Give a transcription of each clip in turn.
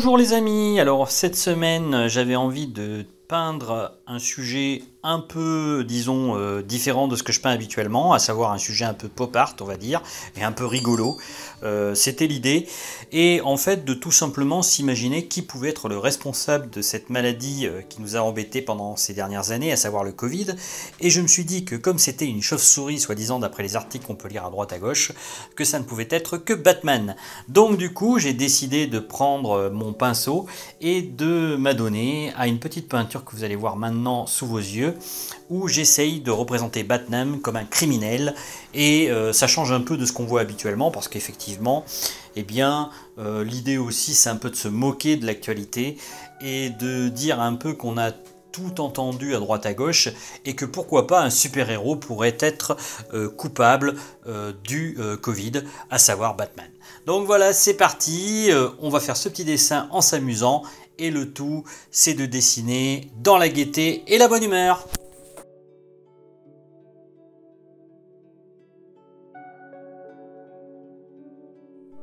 Bonjour les amis, alors cette semaine j'avais envie de peindre un sujet un peu, disons, différent de ce que je peins habituellement, à savoir un sujet un peu pop art on va dire, et un peu rigolo. C'était l'idée, et en fait de tout simplement s'imaginer qui pouvait être le responsable de cette maladie qui nous a embêtés pendant ces dernières années, à savoir le Covid, et je me suis dit que comme c'était une chauve-souris, soi-disant d'après les articles qu'on peut lire à droite à gauche, que ça ne pouvait être que Batman. Donc du coup j'ai décidé de prendre mon pinceau et de m'adonner à une petite peinture que vous allez voir maintenant sous vos yeux, où j'essaye de représenter Batman comme un criminel, et ça change un peu de ce qu'on voit habituellement, parce qu'effectivement, eh bien, l'idée aussi c'est un peu de se moquer de l'actualité, et de dire un peu qu'on a tout entendu à droite à gauche, et que pourquoi pas un super-héros pourrait être coupable du Covid, à savoir Batman. Donc voilà, c'est parti, on va faire ce petit dessin en s'amusant, et le tout c'est de dessiner dans la gaieté et la bonne humeur.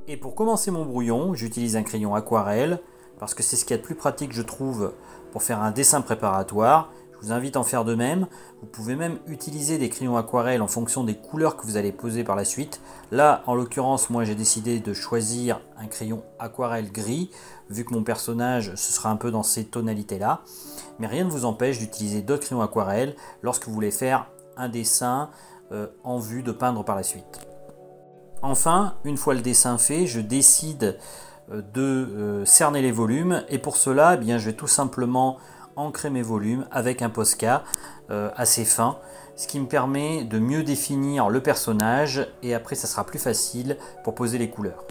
Et pour commencer mon brouillon, j'utilise un crayon aquarelle, parce que c'est ce qu'il y a de plus pratique je trouve pour faire un dessin préparatoire. Je vous invite à en faire de même. Vous pouvez même utiliser des crayons aquarelles en fonction des couleurs que vous allez poser par la suite. Là, en l'occurrence, moi j'ai décidé de choisir un crayon aquarelle gris, vu que mon personnage ce sera un peu dans ces tonalités-là. Mais rien ne vous empêche d'utiliser d'autres crayons aquarelles lorsque vous voulez faire un dessin en vue de peindre par la suite. Enfin, une fois le dessin fait, je décide de cerner les volumes, et pour cela, eh bien, je vais tout simplement ancrer mes volumes avec un Posca assez fin, ce qui me permet de mieux définir le personnage, et après ça sera plus facile pour poser les couleurs.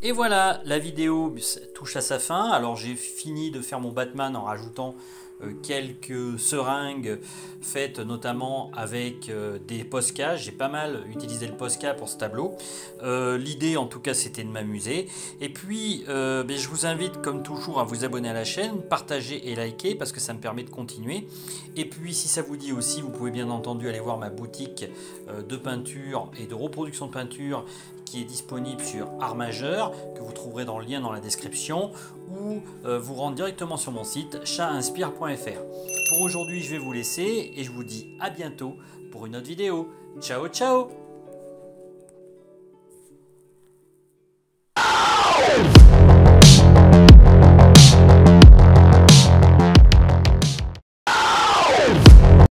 Et voilà, la vidéo touche à sa fin. Alors j'ai fini de faire mon Batman en rajoutant quelques seringues faites notamment avec des Posca. J'ai pas mal utilisé le Posca pour ce tableau. L'idée en tout cas c'était de m'amuser. Et puis je vous invite comme toujours à vous abonner à la chaîne, partager et liker parce que ça me permet de continuer. Et puis si ça vous dit aussi, vous pouvez bien entendu aller voir ma boutique de peinture et de reproduction de peinture qui est disponible sur Art Majeur, que vous trouverez dans le lien dans la description, ou vous rendre directement sur mon site chatinspire.fr. Pour aujourd'hui, je vais vous laisser et je vous dis à bientôt pour une autre vidéo. Ciao ciao!